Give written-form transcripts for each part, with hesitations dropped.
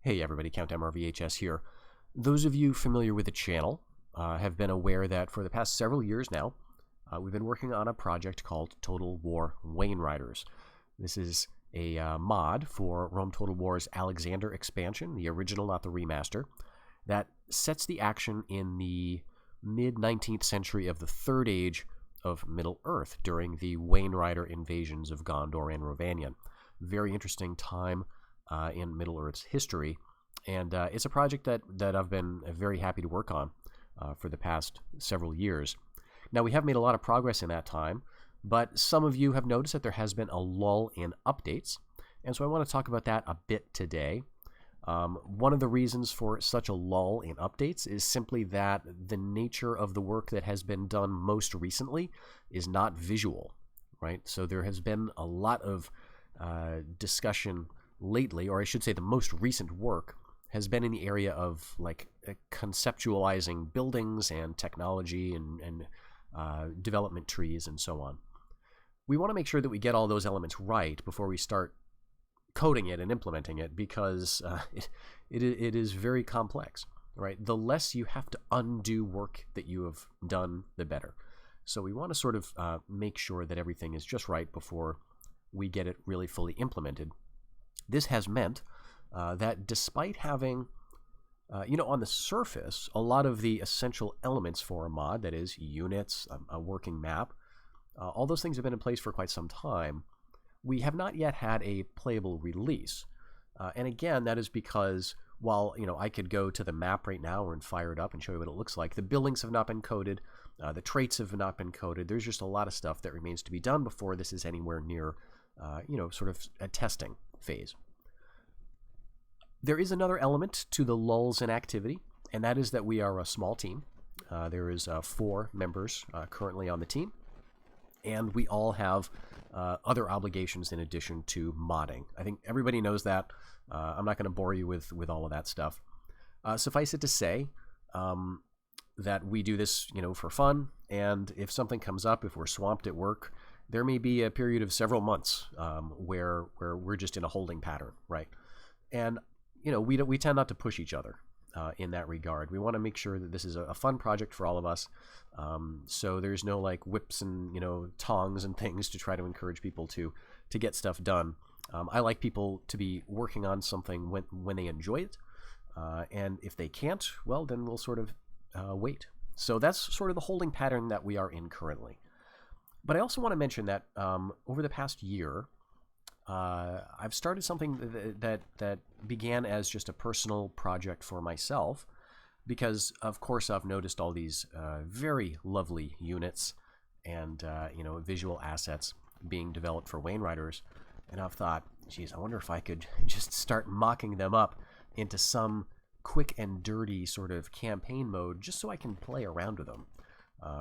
Hey everybody, Count MRVHS here. Those of you familiar with the channel have been aware that for the past several years now, we've been working on a project called Total War Wainriders. This is a mod for Rome Total War's Alexander expansion, the original, not the remaster, that sets the action in the mid-19th century of the Third Age of Middle-earth during the Wainrider invasions of Gondor and Rhovanion. Very interesting time in Middle-earth's history, and it's a project that I've been very happy to work on for the past several years. Now, we have made a lot of progress in that time, but some of you have noticed that there has been a lull in updates, and so I want to talk about that a bit today. One of the reasons for such a lull in updates is simply that the nature of the work that has been done most recently is not visual, right? So there has been a lot of discussion lately, or I should say the most recent work, has been in the area of like conceptualizing buildings and technology and development trees and so on. We want to make sure that we get all those elements right before we start coding it and implementing it, because it is very complex, right? The less you have to undo work that you have done, the better. So we want to sort of make sure that everything is just right before we get it really fully implemented. This has meant that despite having, on the surface, a lot of the essential elements for a mod, that is, units, a working map, all those things have been in place for quite some time, we have not yet had a playable release. And again, that is because while, I could go to the map right now and fire it up and show you what it looks like, the buildings have not been coded, the traits have not been coded. There's just a lot of stuff that remains to be done before this is anywhere near, sort of a testing phase. There is another element to the lulls in activity, and that is that we are a small team. There is 4 members currently on the team, and we all have other obligations in addition to modding. I think everybody knows that. I'm not going to bore you with all of that stuff. Suffice it to say that we do this, for fun, and if something comes up, if we're swamped at work, there may be a period of several months where we're just in a holding pattern, right? And we tend not to push each other in that regard. We want to make sure that this is a fun project for all of us. So there's no like whips and tongs and things to try to encourage people to get stuff done. I like people to be working on something when they enjoy it, and if they can't, well, then we'll sort of wait. So that's sort of the holding pattern that we are in currently. But I also want to mention that over the past year, I've started something that began as just a personal project for myself, because of course I've noticed all these very lovely units and visual assets being developed for Wainriders, and I've thought, geez, I wonder if I could just start mocking them up into some quick and dirty sort of campaign mode, just so I can play around with them,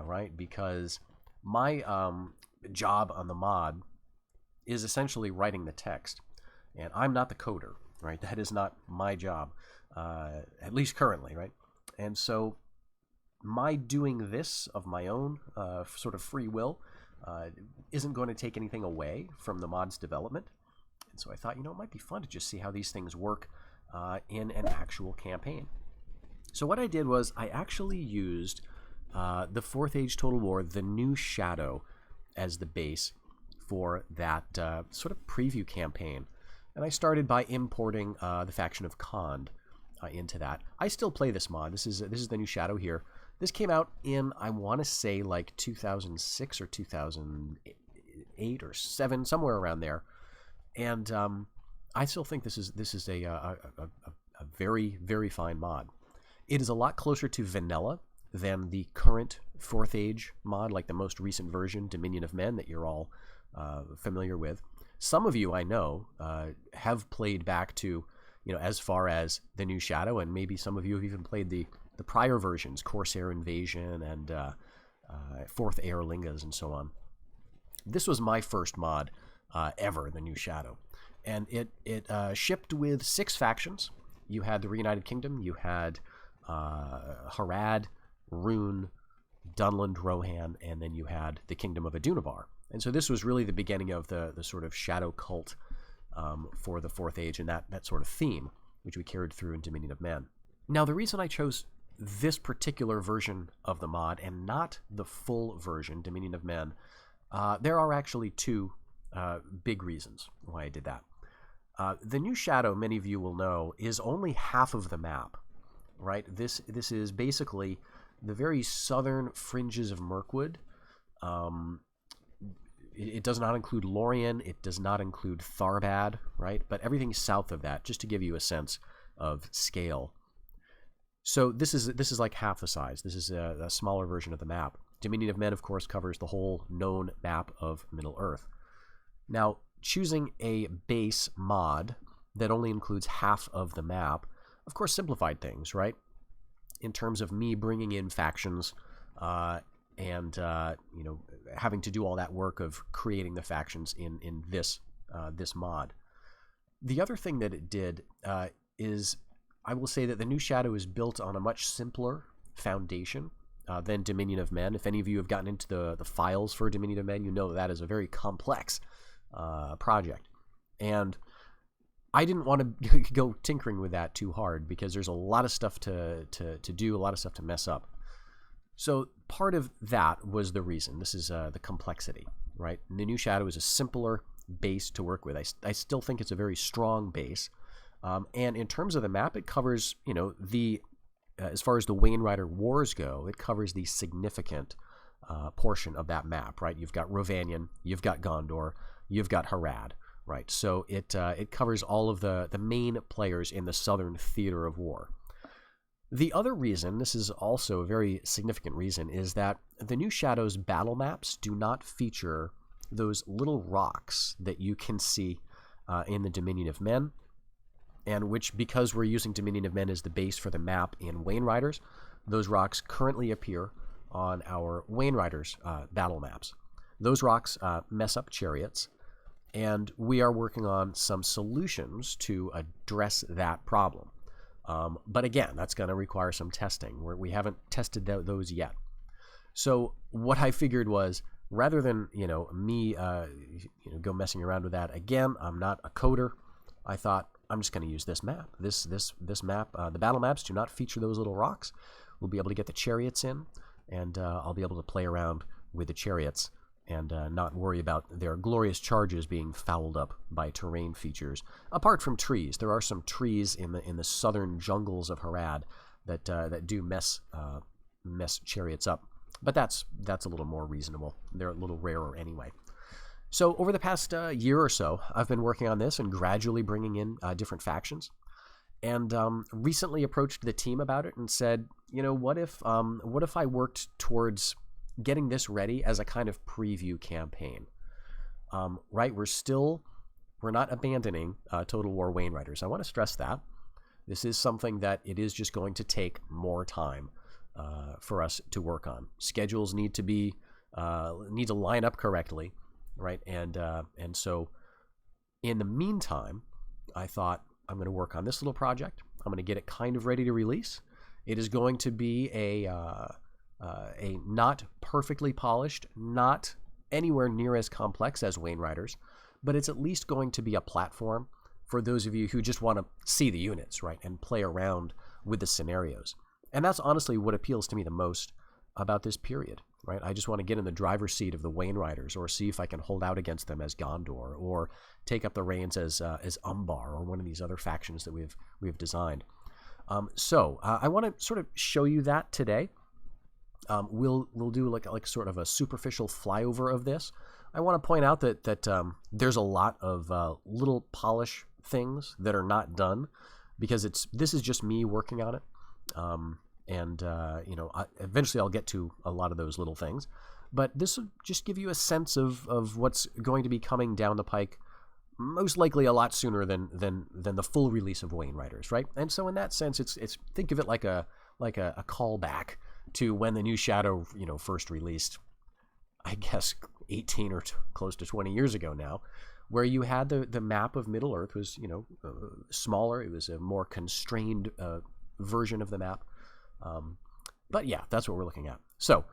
right? Because my job on the mod is essentially writing the text, and I'm not the coder, right? That is not my job, at least currently, right? And so my doing this of my own sort of free will isn't going to take anything away from the mod's development. And so I thought, it might be fun to just see how these things work in an actual campaign. So what I did was I actually used the 4th Age Total War, the New Shadow, as the base for that sort of preview campaign. And I started by importing the faction of Khand into that. I still play this mod. This is the New Shadow here. This came out in, I want to say, like 2006 or 2008 or 7, somewhere around there. And I still think this is a very, very fine mod. It is a lot closer to vanilla than the current 4th Age mod, like the most recent version, Dominion of Men, that you're all familiar with. Some of you, I know, have played back to, as far as the New Shadow, and maybe some of you have even played the prior versions, Corsair Invasion and 4th Aerlingas and so on. This was my first mod ever, the New Shadow, and it shipped with 6 factions. You had the Reunited Kingdom, you had Harad, Rune, Dunland, Rohan, and then you had the Kingdom of Adunavar. And so this was really the beginning of the sort of shadow cult for the 4th Age and that sort of theme. which we carried through in Dominion of Men. Now, the reason I chose this particular version of the mod and not the full version, Dominion of Men, there are actually two big reasons why I did that. The new Shadow, many of you will know, is only half of the map, right? This is basically the very southern fringes of Mirkwood. It does not include Lorien. It does not include Tharbad, right? But everything south of that, just to give you a sense of scale. So this is like half the size. This is a smaller version of the map. Dominion of Men, of course, covers the whole known map of Middle-earth. Now, choosing a base mod that only includes half of the map, of course, simplified things, right? In terms of me bringing in factions and having to do all that work of creating the factions in this mod. The other thing that it did is, I will say that the new Shadow is built on a much simpler foundation than Dominion of Men. If any of you have gotten into the files for Dominion of Men, you know that is a very complex project. And I didn't want to go tinkering with that too hard because there's a lot of stuff to do, a lot of stuff to mess up. So part of that was the reason. This is the complexity, right? And the new Shadow is a simpler base to work with. I still think it's a very strong base. And in terms of the map, it covers, as far as the Wainrider Wars go, it covers the significant portion of that map, right? You've got Rovanion, you've got Gondor, you've got Harad, right? So it covers all of the main players in the southern theater of war. The other reason, this is also a very significant reason, is that the new Shadow's battle maps do not feature those little rocks that you can see in the Dominion of Men, and which, because we're using Dominion of Men as the base for the map in Wainriders, those rocks currently appear on our Wainriders battle maps. Those rocks mess up chariots, and we are working on some solutions to address that problem. But again, that's going to require some testing. We haven't tested those yet. So what I figured was, rather than me go messing around with that again, I'm not a coder. I thought, I'm just going to use this map. This map, the battle maps do not feature those little rocks. We'll be able to get the chariots in, and I'll be able to play around with the chariots and not worry about their glorious charges being fouled up by terrain features. Apart from trees, there are some trees in the southern jungles of Harad that do mess chariots up, but that's a little more reasonable. They're a little rarer anyway. So over the past year or so, I've been working on this and gradually bringing in different factions, and recently approached the team about it and said, what if I worked towards getting this ready as a kind of preview campaign? Right, we're not abandoning Total War Wainriders. I want to stress that this is something that it is just going to take more time for us to work on. Schedules need to line up correctly. Right, and so in the meantime, I thought, I'm going to work on this little project. I'm going to get it kind of ready to release. It is going to be a not perfectly polished, not anywhere near as complex as Wainriders, but it's at least going to be a platform for those of you who just want to see the units, right, and play around with the scenarios. And that's honestly what appeals to me the most about this period. Right, I just want to get in the driver's seat of the Wainriders, or see if I can hold out against them as Gondor, or take up the reins as Umbar, or one of these other factions that we've designed. So I want to sort of show you that today. We'll do like sort of a superficial flyover of this. I want to point out that there's a lot of little polish things that are not done, because this is just me working on it. Eventually I'll get to a lot of those little things, but this will just give you a sense of what's going to be coming down the pike, most likely a lot sooner than the full release of Wainriders, right? And so in that sense, it's think of it like a callback to when the new Shadow first released, I guess 18 or close to 20 years ago now, where you had the map of Middle-earth was smaller. It was a more constrained version of the map. But yeah, that's what we're looking at. So,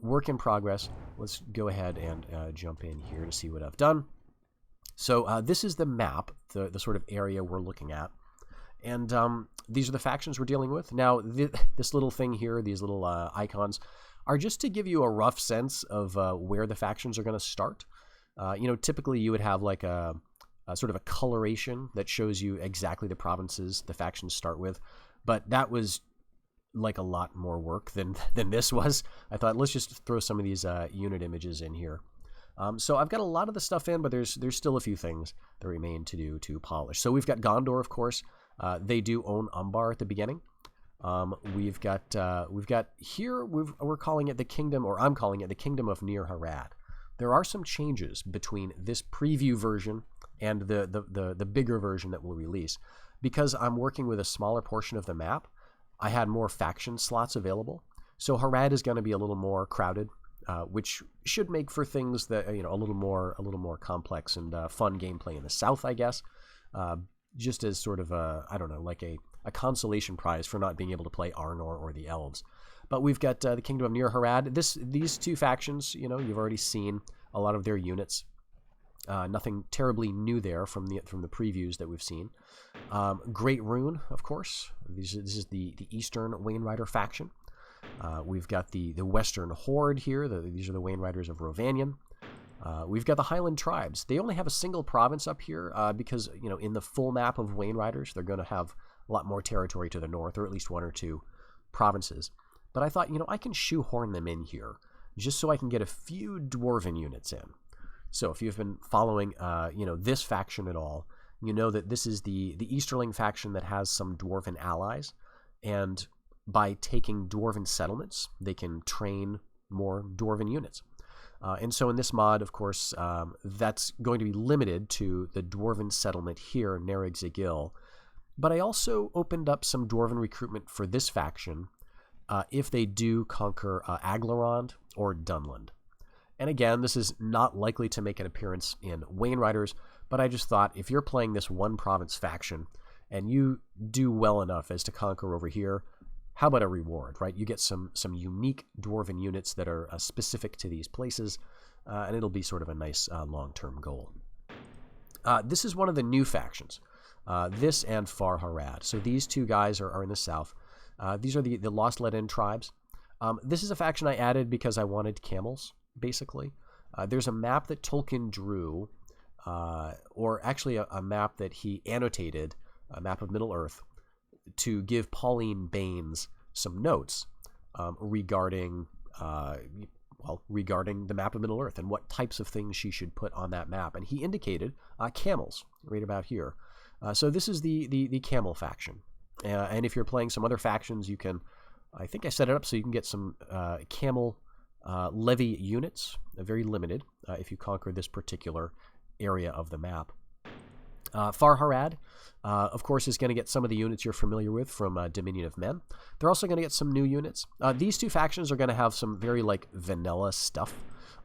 work in progress. Let's go ahead and jump in here to see what I've done. So this is the map, the sort of area we're looking at. And these are the factions we're dealing with. Now, this little thing here, these little icons, are just to give you a rough sense of where the factions are going to start. Typically you would have like a sort of a coloration that shows you exactly the provinces the factions start with. But that was like a lot more work than this was. I thought, let's just throw some of these unit images in here. So I've got a lot of the stuff in, but there's still a few things that remain to do to polish. So we've got Gondor, of course. They do own Umbar at the beginning. We've got here, we're calling it the kingdom, or I'm calling it the kingdom of Near Harad. There are some changes between this preview version and the bigger version that we'll release. Because I'm working with a smaller portion of the map, I had more faction slots available. So Harad is going to be a little more crowded, which should make for things that, a little more complex and fun gameplay in the south, I guess. Just as sort of like a consolation prize for not being able to play Arnor or the Elves. But we've got the Kingdom of Near Harad. These two factions, you've already seen a lot of their units. Nothing terribly new there from the previews that we've seen. Great Rune, of course. This is the Eastern Wainrider faction. We've got the Western Horde here. These are the Wainriders of Rovanion. We've got the Highland Tribes. They only have a single province up here because, in the full map of Wainriders, they're going to have a lot more territory to the north, or at least one or two provinces. But I thought, I can shoehorn them in here just so I can get a few Dwarven units in. So if you've been following, this faction at all, you know that this is the Easterling faction that has some Dwarven allies. And by taking Dwarven settlements, they can train more Dwarven units. And so in this mod, of course, that's going to be limited to the Dwarven settlement here, Nerrig Zagil. But I also opened up some Dwarven recruitment for this faction if they do conquer Aglarond or Dunland. And again, this is not likely to make an appearance in Wainriders, but I just thought if you're playing this one province faction and you do well enough as to conquer over here, how about a reward, right? You get some unique Dwarven units that are specific to these places, and it'll be sort of a nice long-term goal. This is one of the new factions, this and Far Harad. So these two guys are in the south. These are the Lost Let In tribes. This is a faction I added because I wanted camels, basically. There's a map that Tolkien drew, or actually a map that he annotated, a map of Middle-earth, to give Pauline Baines some notes regarding the map of Middle-earth and what types of things she should put on that map. And he indicated camels, right about here. So this is the camel faction. And if you're playing some other factions, you can, I think I set it up so you can get some camel levy units, very limited, if you conquer this particular area of the map. Far Harad, of course, is going to get some of the units you're familiar with from Dominion of Men. They're also going to get some new units. These two factions are going to have some very, vanilla stuff,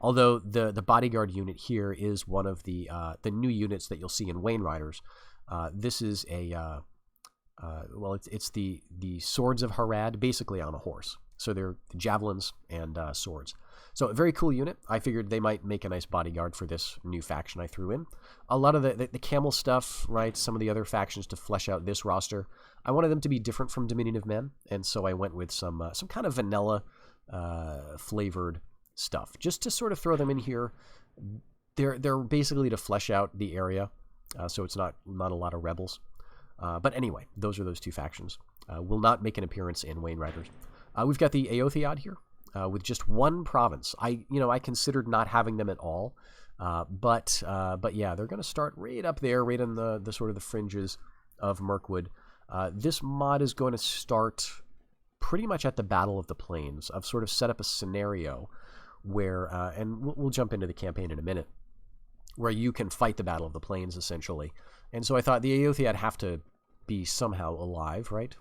although the bodyguard unit here is one of the new units that you'll see in Wainriders. This is it's the Swords of Harad, basically on a horse. So they're javelins and swords. So a very cool unit. I figured they might make a nice bodyguard for this new faction I threw in. A lot of the camel stuff, right, some of the other factions to flesh out this roster, I wanted them to be different from Dominion of Men, and so I went with some kind of vanilla flavored stuff, just to sort of throw them in here. They're basically to flesh out the area, so it's not a lot of rebels. But anyway, those are those two factions. Will not make an appearance in Wainriders. We've got the Eotheod here. With just one province. I considered not having them at all, but yeah, they're going to start right up there, right on the sort of the fringes of Mirkwood. This mod is going to start pretty much at the Battle of the Plains. I've sort of set up a scenario where, and we'll jump into the campaign in a minute, where you can fight the Battle of the Plains, essentially. And so I thought the Eotheod have to be somehow alive, right?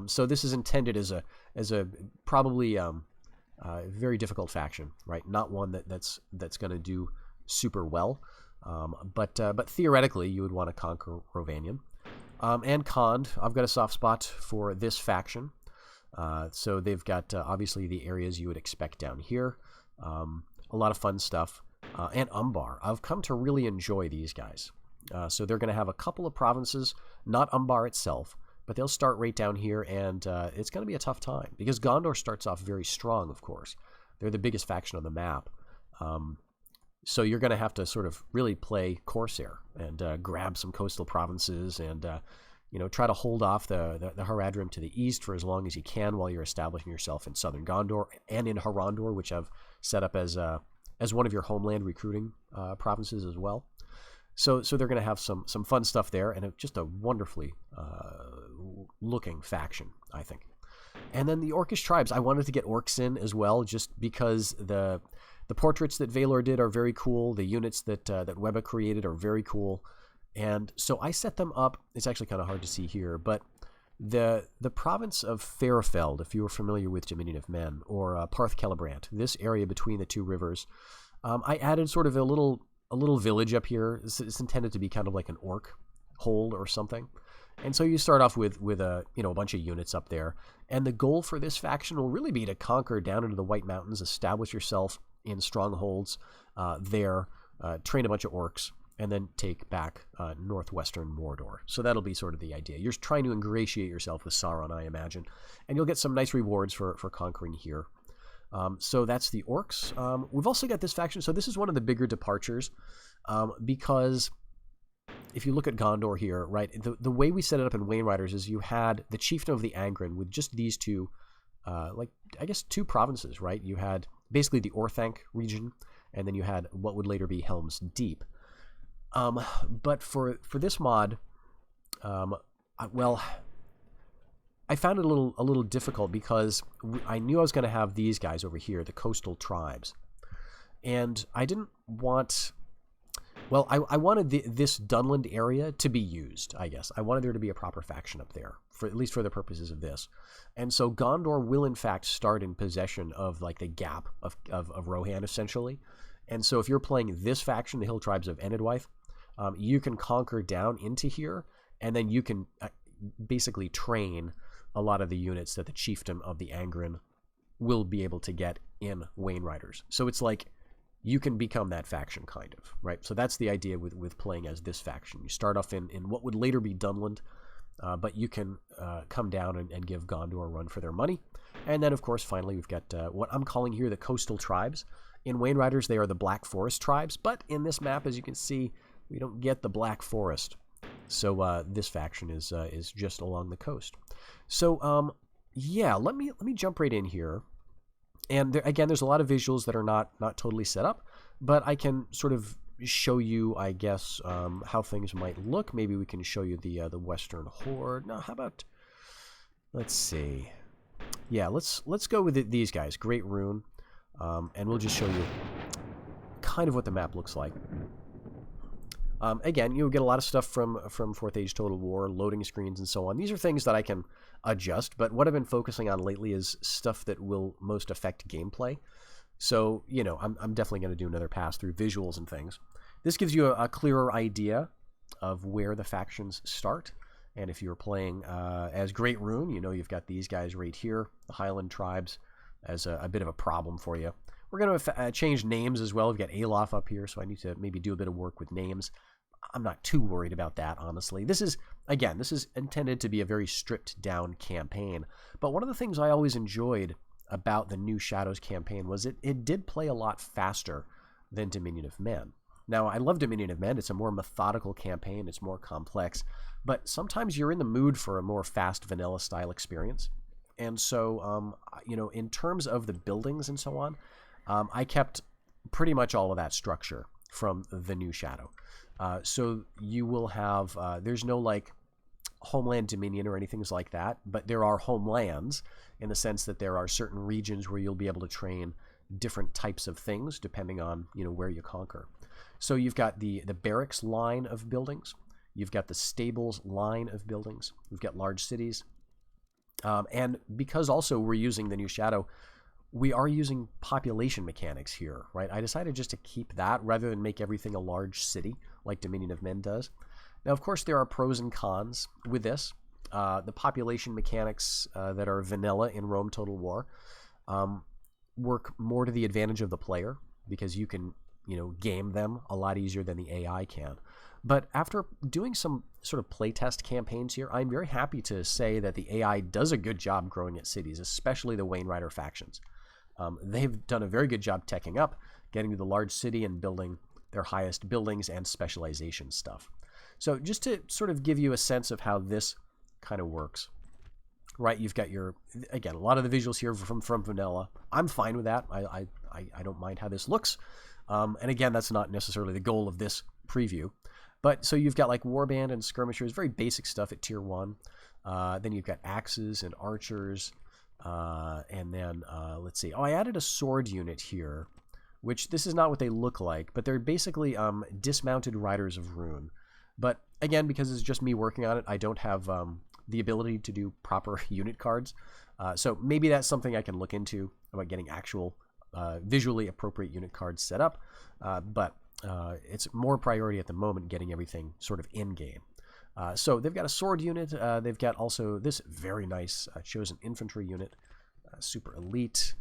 So this is intended as a probably very difficult faction, right? Not one that's going to do super well, but theoretically you would want to conquer Rovanion. And Khand, I've got a soft spot for this faction. So they've got obviously the areas you would expect down here, a lot of fun stuff, and Umbar. I've come to really enjoy these guys. So they're going to have a couple of provinces, not Umbar itself, but they'll start right down here, and it's going to be a tough time because Gondor starts off very strong, of course. They're the biggest faction on the map. So you're going to have to sort of really play Corsair and grab some coastal provinces and try to hold off the Haradrim to the east for as long as you can while you're establishing yourself in southern Gondor and in Harondor, which I've set up as one of your homeland recruiting provinces as well. So they're going to have some fun stuff there, and just a wonderfully looking faction, I think. And then the Orcish tribes, I wanted to get orcs in as well, just because the portraits that Valor did are very cool. The units that Webba created are very cool. And so I set them up. It's actually kind of hard to see here, but the province of Fairfeld, if you are familiar with Dominion of Men, or Parth Celebrant, this area between the two rivers, I added sort of a little village up here. It's intended to be kind of like an orc hold or something. And so you start off with a bunch of units up there, and the goal for this faction will really be to conquer down into the White Mountains, establish yourself in strongholds there, train a bunch of orcs, and then take back northwestern Mordor. So that'll be sort of the idea. You're trying to ingratiate yourself with Sauron, I imagine, and you'll get some nice rewards for conquering here. So that's the orcs. We've also got this faction. So this is one of the bigger departures because if you look at Gondor here, right, the way we set it up in Wainriders is you had the Chieftain of the Angren with just these two, two provinces, right? You had basically the Orthanc region, and then you had what would later be Helm's Deep. But for this mod, I found it a little difficult because I knew I was going to have these guys over here, the coastal tribes, and I didn't want. Well, I wanted this Dunland area to be used, I guess. I wanted there to be a proper faction up there, at least for the purposes of this. And so Gondor will, in fact, start in possession of, like, the gap of Rohan, essentially. And so if you're playing this faction, the Hill Tribes of Enedwythe, you can conquer down into here, and then you can basically train a lot of the units that the Chieftain of the Angren will be able to get in Wainriders. So it's like you can become that faction, kind of, right? So that's the idea with playing as this faction. You start off in what would later be Dunland, but you can come down and give Gondor a run for their money. And then, of course, finally, we've got what I'm calling here the Coastal Tribes. In Wainriders, they are the Black Forest Tribes, but in this map, as you can see, we don't get the Black Forest. So this faction is just along the coast. So, yeah, let me jump right in here. And again, there's a lot of visuals that are not totally set up, but I can sort of show you, I guess, how things might look. Maybe we can show you the Western Horde. No, how about, let's see. Yeah, let's go with these guys, Great Rune, and we'll just show you kind of what the map looks like. Again, you'll get a lot of stuff from 4th Age Total War, loading screens and so on. These are things that I can adjust, but what I've been focusing on lately is stuff that will most affect gameplay. So, I'm definitely going to do another pass through visuals and things. This gives you a clearer idea of where the factions start. And if you're playing as Great Rune, you've got these guys right here, the Highland Tribes, as a bit of a problem for you. We're going to change names as well. We've got Alof up here, so I need to maybe do a bit of work with names. I'm not too worried about that, honestly. This is intended to be a very stripped-down campaign. But one of the things I always enjoyed about the New Shadows campaign was it did play a lot faster than Dominion of Men. Now, I love Dominion of Men. It's a more methodical campaign. It's more complex. But sometimes you're in the mood for a more fast vanilla-style experience. And so, in terms of the buildings and so on, I kept pretty much all of that structure from the New Shadow. So you will have, there's no like homeland dominion or anything like that, but there are homelands in the sense that there are certain regions where you'll be able to train different types of things depending on, where you conquer. So you've got the barracks line of buildings. You've got the stables line of buildings. We've got large cities. And because also we're using the New Shadow, we are using population mechanics here, right? I decided just to keep that rather than make everything a large city like Dominion of Men does. Now, of course, there are pros and cons with this. The population mechanics that are vanilla in Rome Total War work more to the advantage of the player because you can, game them a lot easier than the AI can. But after doing some sort of playtest campaigns here, I'm very happy to say that the AI does a good job growing its cities, especially the Wainrider factions. They've done a very good job teching up, getting to the large city and building their highest buildings and specialization stuff. So just to sort of give you a sense of how this kind of works, right? You've got your, again, a lot of the visuals here from vanilla. I'm fine with that. I don't mind how this looks. And again, that's not necessarily the goal of this preview. But so you've got like warband and skirmishers, very basic stuff at tier 1. Then you've got axes and archers. And then let's see. Oh, I added a sword unit here, which this is not what they look like, but they're basically dismounted riders of rune. But again, because it's just me working on it, I don't have the ability to do proper unit cards. So maybe that's something I can look into about getting actual visually appropriate unit cards set up. But it's more priority at the moment getting everything sort of in-game. So they've got a sword unit. They've got also this very nice chosen infantry unit, super elite.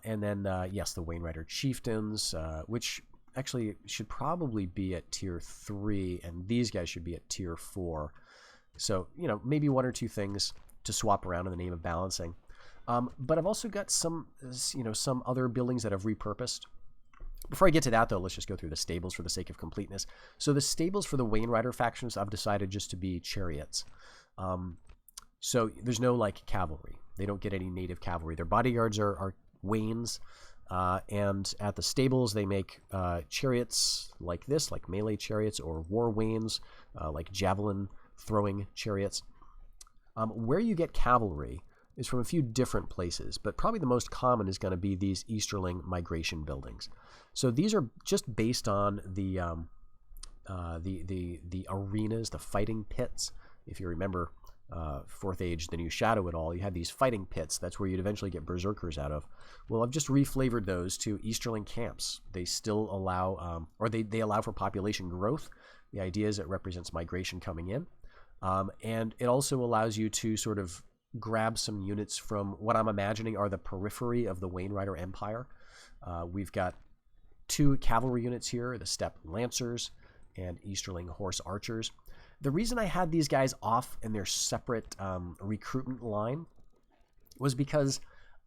And then, yes, the Wainrider chieftains, which actually should probably be at tier 3, and these guys should be at tier 4. So, you know, maybe one or two things to swap around in the name of balancing. But I've also got some, you know, some other buildings that I've repurposed. Before I get to that, though, let's just go through the stables for the sake of completeness. So the stables for the Wainrider factions, I've decided just to be chariots. So there's no, like, cavalry. They don't get any native cavalry. Their bodyguards are wains. And at the stables, they make chariots like this, like melee chariots, or war wains, like javelin-throwing chariots. Where you get cavalry is from a few different places, but probably the most common is going to be these Easterling migration buildings. So these are just based on the arenas, the fighting pits. If you remember 4th Age, the New Shadow at all, you had these fighting pits. That's where you'd eventually get berserkers out of. Well, I've just reflavored those to Easterling camps. They still allow, or they allow for population growth. The idea is it represents migration coming in. And it also allows you to sort of grab some units from what I'm imagining are the periphery of the Wainrider Empire. We've got 2 cavalry units here, the Steppe Lancers and Easterling Horse Archers. The reason I had these guys off in their separate recruitment line was because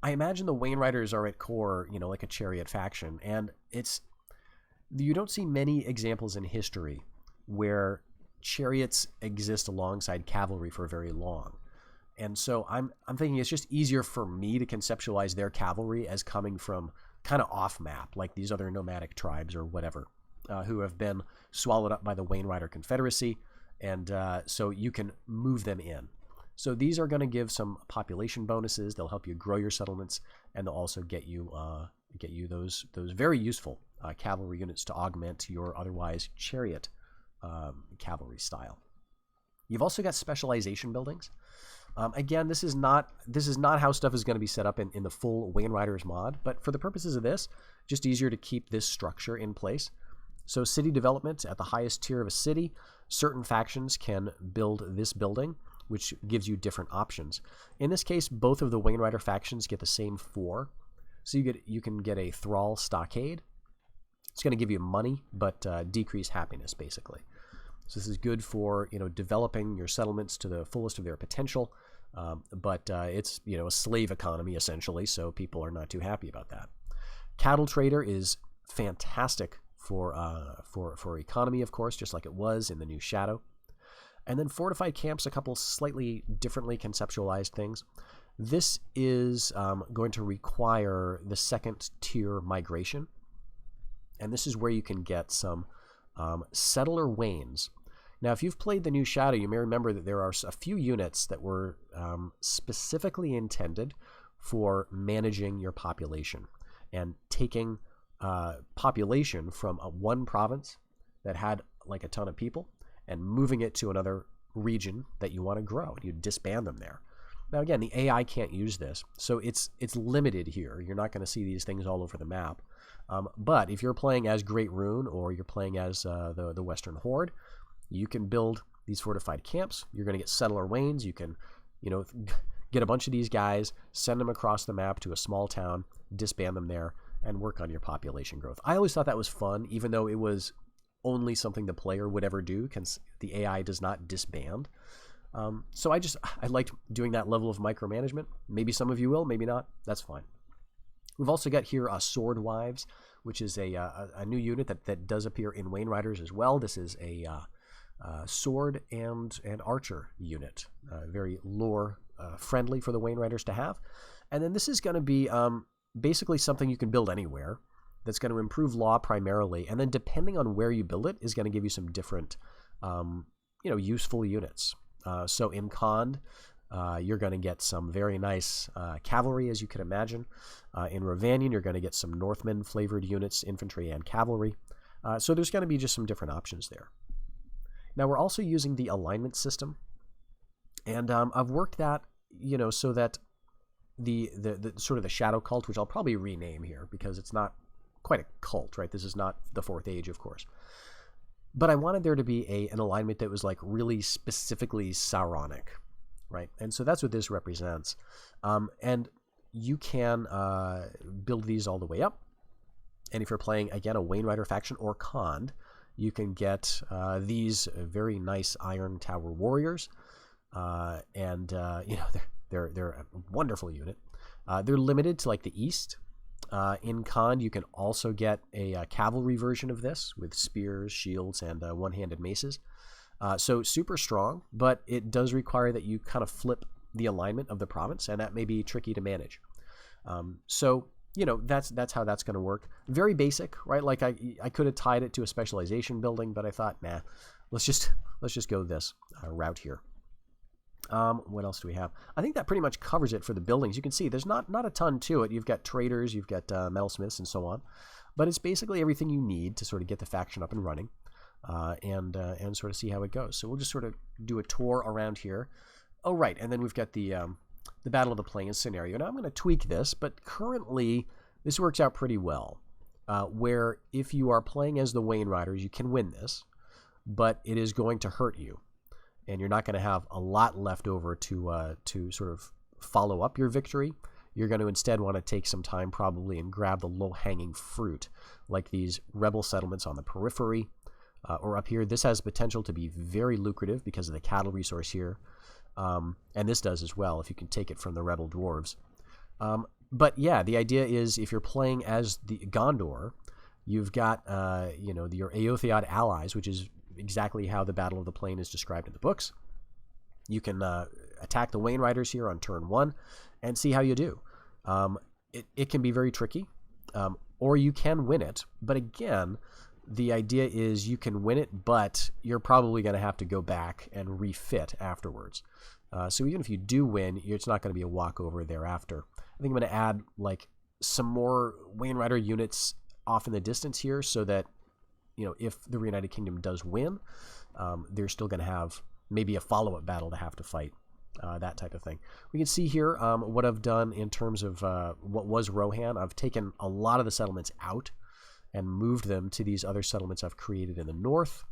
I imagine the Wainriders are at core, you know, like a chariot faction, and you don't see many examples in history where chariots exist alongside cavalry for very long. And so I'm thinking it's just easier for me to conceptualize their cavalry as coming from kind of off map, like these other nomadic tribes or whatever, who have been swallowed up by the Wainrider Confederacy, and so you can move them in. So these are going to give some population bonuses. They'll help you grow your settlements, and they'll also get you those very useful cavalry units to augment your otherwise chariot cavalry style. You've also got specialization buildings. Again, this is not how stuff is going to be set up in the full Wainriders mod, but for the purposes of this, just easier to keep this structure in place. So city development at the highest tier of a city, certain factions can build this building, which gives you different options. In this case, both of the Wainrider factions get the same 4. So you can get a Thrall Stockade. It's going to give you money, but decrease happiness, basically. So this is good for, you know, developing your settlements to the fullest of their potential, but it's, you know, a slave economy essentially, so people are not too happy about that. Cattle Trader is fantastic for economy, of course, just like it was in the New Shadow. And then Fortified Camps, a couple slightly differently conceptualized things. This is going to require the 2nd tier migration, and this is where you can get some settler wains. Now, if you've played the New Shadow, you may remember that there are a few units that were specifically intended for managing your population and taking population from one province that had like a ton of people and moving it to another region that you want to grow, and you disband them there. Now, again, the AI can't use this, so it's limited here. You're not going to see these things all over the map. But if you're playing as Great Rune or you're playing as the Western Horde, you can build these fortified camps. You're going to get settler wains. You can, you know, get a bunch of these guys, send them across the map to a small town, disband them there, and work on your population growth. I always thought that was fun, even though it was only something the player would ever do. The AI does not disband. So I liked doing that level of micromanagement. Maybe some of you will, maybe not. That's fine. We've also got here Sword Wives, which is a new unit that does appear in Wainriders as well. This is a sword and an archer unit, very lore friendly for the Wainriders to have. And then this is going to be basically something you can build anywhere that's going to improve law primarily, and then depending on where you build it is going to give you some different useful units. So in Khand, you're going to get some very nice cavalry, as you can imagine. In Ravanian, you're going to get some Northmen flavored units, infantry and cavalry. So there's going to be just some different options there. Now we're also using the alignment system, and I've worked that, so that the sort of the shadow cult, which I'll probably rename here because it's not quite a cult, right? This is not the Fourth Age, of course. But I wanted there to be an alignment that was like really specifically Sauronic, right? And so that's what this represents. And you can build these all the way up. And if you're playing, again, a Wainrider faction or Khand, you can get these very nice Iron Tower warriors. They're a wonderful unit. They're limited to like the east. In Khand, you can also get a cavalry version of this with spears, shields, and one-handed maces. So super strong, but it does require that you kind of flip the alignment of the province, and that may be tricky to manage. That's how that's going to work. Very basic, right? Like I could have tied it to a specialization building, but I thought, nah, let's just go this route here. What else do we have? I think that pretty much covers it for the buildings. You can see there's not a ton to it. You've got traders, you've got metalsmiths, and so on. But it's basically everything you need to sort of get the faction up and running and sort of see how it goes. So we'll just sort of do a tour around here. Oh, right, and then we've got the Battle of the Plains scenario. Now I'm going to tweak this, but currently this works out pretty well, where if you are playing as the Wainriders, you can win this, but it is going to hurt you. And you're not going to have a lot left over to sort of follow up your victory. You're going to instead want to take some time probably and grab the low-hanging fruit, like these rebel settlements on the periphery or up here. This has potential to be very lucrative because of the cattle resource here. And this does as well if you can take it from the rebel dwarves. But yeah, the idea is if you're playing as the Gondor, you've got your Eotheod allies, which is exactly how the Battle of the Plain is described in the books. You can attack the Wainriders here on turn 1 and see how you do. It can be very tricky, or you can win it. But again, the idea is you can win it, but you're probably going to have to go back and refit afterwards. So even if you do win, it's not going to be a walkover thereafter. I think I'm going to add like some more Wainrider units off in the distance here so that if the Reunited Kingdom does win, they're still going to have maybe a follow-up battle to have to fight, that type of thing. We can see here what I've done in terms of what was Rohan. I've taken a lot of the settlements out and moved them to these other settlements I've created in the north.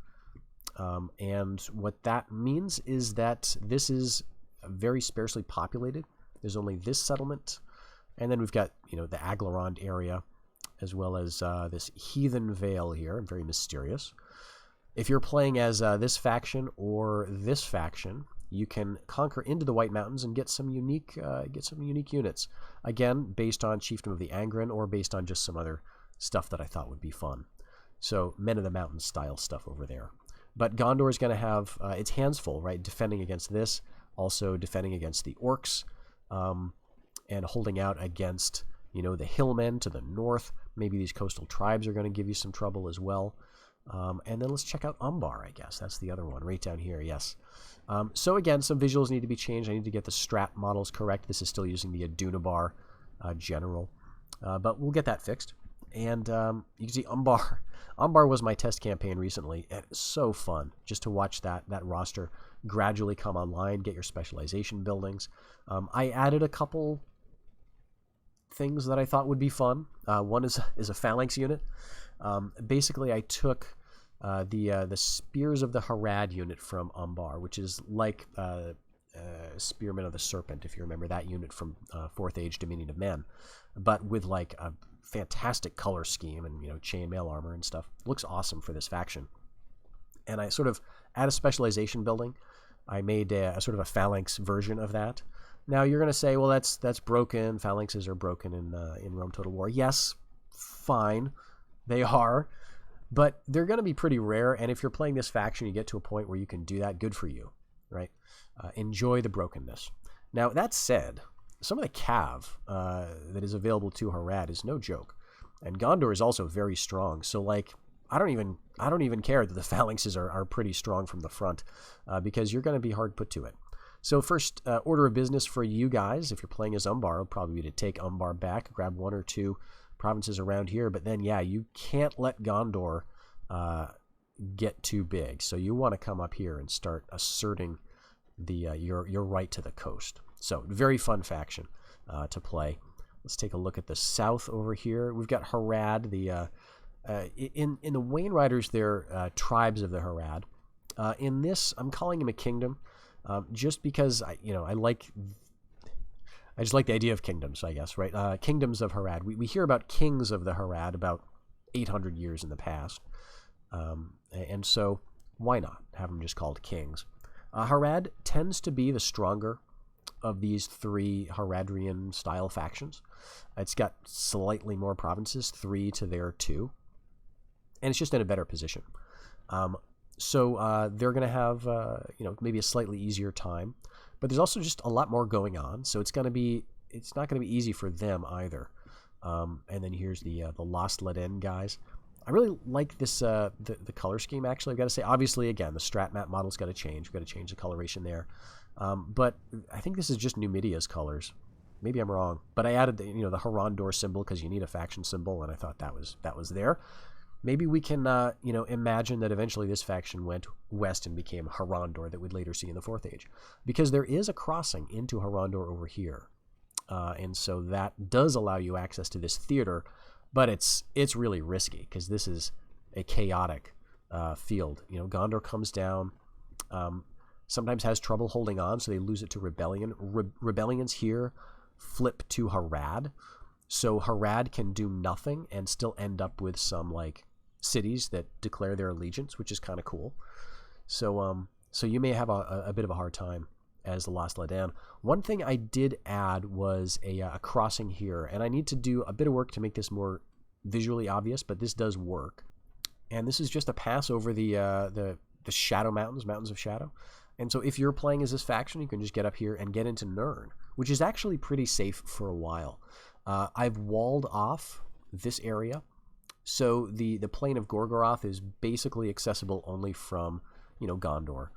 And what that means is that this is very sparsely populated. There's only this settlement, and then we've got the Aglarond area, as well as this Heathen Vale here, very mysterious. If you're playing as this faction or this faction, you can conquer into the White Mountains and get some unique units. Again, based on Chieftain of the Angren or based on just some other stuff that I thought would be fun. So Men of the Mountain style stuff over there. But Gondor is going to have its hands full, right? Defending against this, also defending against the orcs, and holding out against the hillmen to the north. Maybe these coastal tribes are going to give you some trouble as well. And then let's check out Umbar, I guess. That's the other one right down here, yes. So again, some visuals need to be changed. I need to get the strat models correct. This is still using the Adunabar general. But we'll get that fixed. And you can see Umbar. Umbar was my test campaign recently, and it's so fun just to watch that roster gradually come online, get your specialization buildings. I added a couple things that I thought would be fun. One is a phalanx unit. Basically, I took the Spears of the Harad unit from Umbar, which is like Spearmen of the Serpent, if you remember that unit from Fourth Age Dominion of Men, but with like a fantastic color scheme and chainmail armor and stuff. Looks awesome for this faction. and I sort of, at a specialization building, I made a sort of a phalanx version of that. Now you're going to say, well, that's broken. Phalanxes are broken in Rome Total War. Yes, fine, they are, but they're going to be pretty rare. And if you're playing this faction, you get to a point where you can do that. Good for you, right? Enjoy the brokenness. Now that said, some of the cav that is available to Harad is no joke, and Gondor is also very strong. So like, I don't even care that the phalanxes are pretty strong from the front, because you're going to be hard put to it. So first order of business for you guys, if you're playing as Umbar, will probably be to take Umbar back, grab 1 or 2 provinces around here. But then, yeah, you can't let Gondor get too big. So you want to come up here and start asserting your right to the coast. So very fun faction to play. Let's take a look at the south over here. We've got Harad. In the Wainriders, they're tribes of the Harad. In this, I'm calling him a kingdom, just because I just like the idea of kingdoms, I guess, right? Kingdoms of Harad. We hear about kings of the Harad about 800 years in the past, and so why not have them just called kings? Harad tends to be the stronger of these 3 Haradrian-style factions. It's got slightly more provinces, 3 to their 2, and it's just in a better position. So they're going to have maybe a slightly easier time, but there's also just a lot more going on. So it's not going to be easy for them either. And then here's the Lost Let In guys. I really like this the color scheme. Actually, I've got to say, obviously, again, the strat map model's got to change. We've got to change the coloration there. But I think this is just Numidia's colors. Maybe I'm wrong, but I added the Harondor symbol because you need a faction symbol, and I thought that was there. Maybe we can, imagine that eventually this faction went west and became Harondor that we'd later see in the 4th Age. Because there is a crossing into Harondor over here. And so that does allow you access to this theater, but it's really risky because this is a chaotic field. Gondor comes down, sometimes has trouble holding on, so they lose it to Rebellion. Rebellions here flip to Harad. So Harad can do nothing and still end up with some, like, cities that declare their allegiance, which is kind of cool. So you may have a bit of a hard time as the Lost Let In. One thing I did add was a crossing here, and I need to do a bit of work to make this more visually obvious, but this does work. And this is just a pass over the Shadow Mountains, Mountains of Shadow. And so if you're playing as this faction, you can just get up here and get into Nirn, which is actually pretty safe for a while. I've walled off this area, so the plain of Gorgoroth is basically accessible only from Gondor,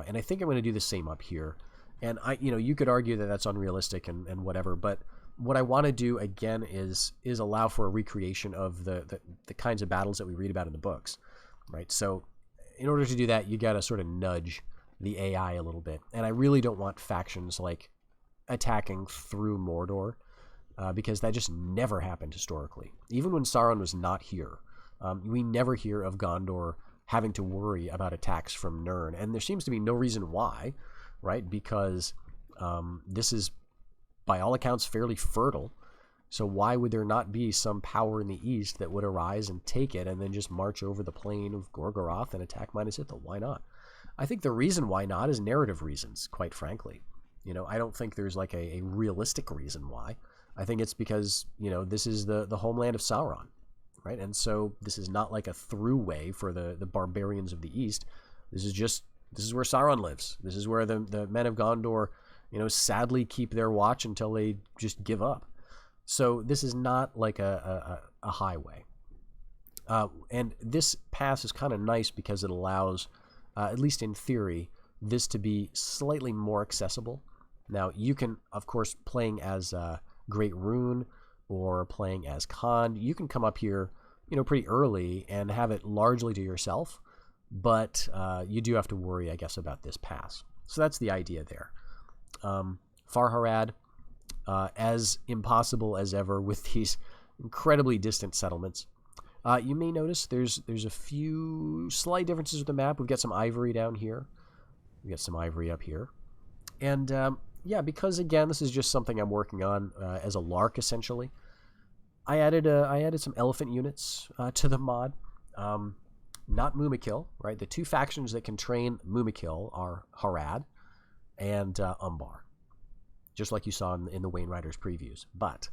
and I think I'm going to do the same up here. And you could argue that that's unrealistic and whatever, but what I want to do again is allow for a recreation of the kinds of battles that we read about in the books, right? So in order to do that, you got to sort of nudge the AI a little bit, and I really don't want factions like attacking through Mordor. Because that just never happened historically. Even when Sauron was not here, we never hear of Gondor having to worry about attacks from Nirn. And there seems to be no reason why, right? Because this is, by all accounts, fairly fertile. So why would there not be some power in the east that would arise and take it and then just march over the plain of Gorgoroth and attack Minas Ithil? Why not? I think the reason why not is narrative reasons, quite frankly. I don't think there's like a realistic reason why. I think it's because, this is the homeland of Sauron, right? And so this is not like a throughway for the barbarians of the East. This is where Sauron lives. This is where the men of Gondor, sadly keep their watch until they just give up. So this is not like a highway. And this pass is kind of nice because it allows, at least in theory, this to be slightly more accessible. Now, you can, of course, playing as Great Rune or playing as Khan, you can come up here, pretty early and have it largely to yourself, but you do have to worry, I guess, about this pass. So that's the idea there. Far Harad, as impossible as ever with these incredibly distant settlements. You may notice there's a few slight differences with the map. We've got some ivory down here. We've got some ivory up here. And yeah, because again, this is just something I'm working on as a lark, essentially. I added some elephant units to the mod. not Mumakil, right? The two factions that can train Mumakil are Harad and Umbar, just like you saw in the Wainriders previews. But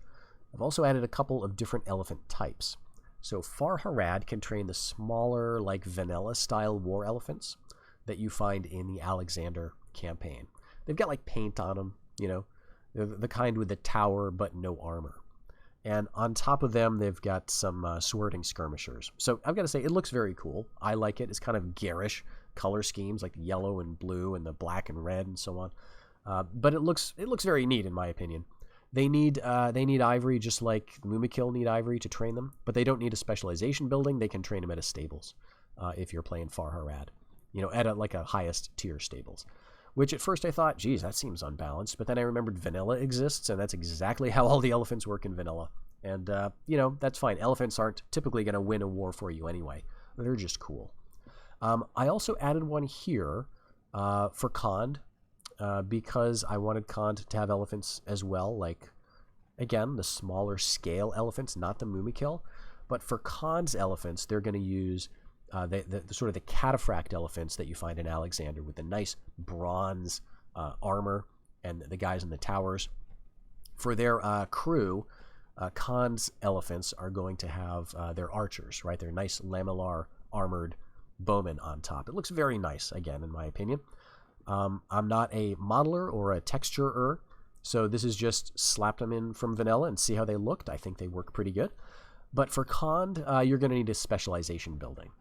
I've also added a couple of different elephant types. So Far Harad can train the smaller, like vanilla-style war elephants that you find in the Alexander campaign. They've got like paint on them, you know, the kind with the tower but no armor. And on top of them, they've got some swording skirmishers. So I've got to say, it looks very cool. I like it. It's kind of garish color schemes, like yellow and blue and the black and red and so on. But it looks very neat, in my opinion. They need ivory, just like Mumakil need ivory to train them. But they don't need a specialization building. They can train them at a stables if you're playing Far Harad. You know, at a highest tier stables. Which at first I thought, geez, that seems unbalanced. But then I remembered vanilla exists, and that's exactly how all the elephants work in vanilla. And, you know, that's fine. Elephants aren't typically going to win a war for you anyway. They're just cool. I also added one here for Khand because I wanted Khand to have elephants as well. Like, again, the smaller scale elephants, not the Mumakil. But for Khand's elephants, they're going to use the sort of the cataphract elephants that you find in Alexander with the nice bronze armor and the guys in the towers. For their crew, Khan's elephants are going to have their archers, right? They're nice lamellar armored bowmen on top. It looks very nice, again, in my opinion. I'm not a modeler or a texturer, so this is just slapped them in from vanilla and see how they looked. I think they work pretty good. But for Khand, you're going to need a specialization building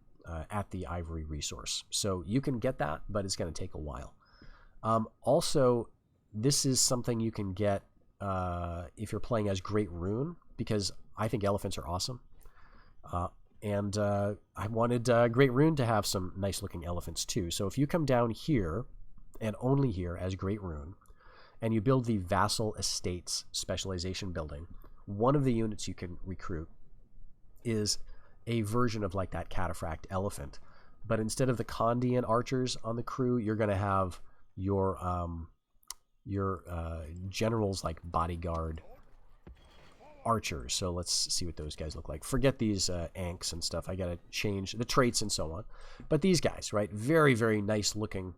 at the Ivory resource. So you can get that, but it's going to take a while. Also, this is something you can get if you're playing as Great Rune, because I think elephants are awesome. And I wanted Great Rune to have some nice-looking elephants too. So if you come down here, and only here as Great Rune, and you build the Vassal Estates specialization building, one of the units you can recruit is a version of like that cataphract elephant, but instead of the Khandian archers on the crew, you're going to have your generals like bodyguard archers. So let's see what those guys look like. Forget these anks and stuff. I got to change the traits and so on. But these guys, right? Very, very nice looking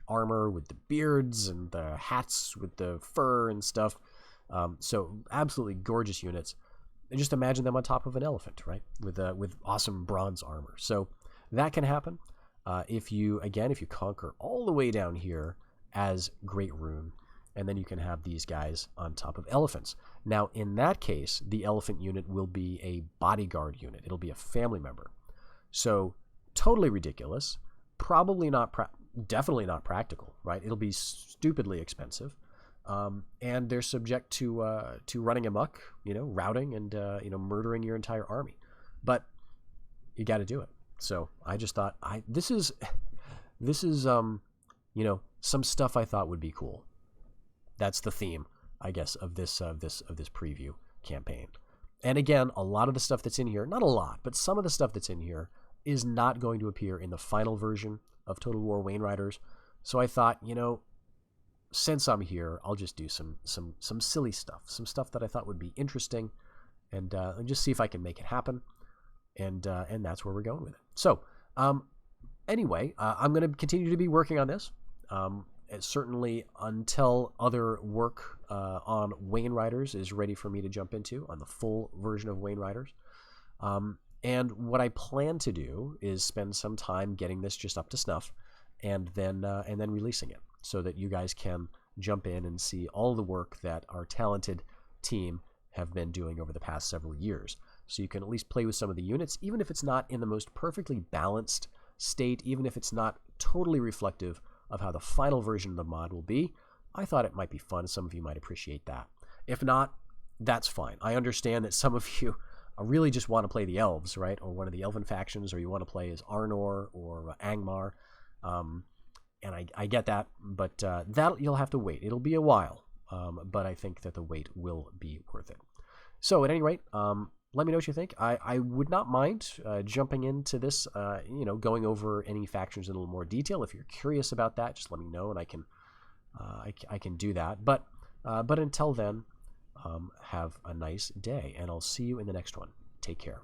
armor with the beards and the hats with the fur and stuff. So absolutely gorgeous units. And just imagine them on top of an elephant, right? With awesome bronze armor. So that can happen if you conquer all the way down here as Great Rune, and then you can have these guys on top of elephants. Now, in that case, the elephant unit will be a bodyguard unit. It'll be a family member. So totally ridiculous. Definitely not practical, right? It'll be stupidly expensive. And they're subject to running amok, routing and murdering your entire army. But you got to do it. So I just thought this is some stuff I thought would be cool. That's the theme, I guess, of this preview campaign. And again, a lot of the stuff that's in here, not a lot, but some of the stuff that's in here is not going to appear in the final version of Total War Wainriders. So I thought, since I'm here, I'll just do some silly stuff, some stuff that I thought would be interesting, and just see if I can make it happen. And that's where we're going with it. So anyway, I'm going to continue to be working on this. Certainly until other work on Wainriders is ready for me to jump into on the full version of Wainriders. And what I plan to do is spend some time getting this just up to snuff, and then releasing it so that you guys can jump in and see all the work that our talented team have been doing over the past several years. So you can at least play with some of the units, even if it's not in the most perfectly balanced state, even if it's not totally reflective of how the final version of the mod will be. I thought it might be fun. Some of you might appreciate that. If not, that's fine. I understand that some of you really just want to play the elves, right? Or one of the elven factions, or you want to play as Arnor or Angmar. And I get that, but that you'll have to wait. It'll be a while, but I think that the wait will be worth it. So at any rate, let me know what you think. I would not mind jumping into this, going over any factions in a little more detail. If you're curious about that, just let me know, and I can do that. But until then, have a nice day, and I'll see you in the next one. Take care.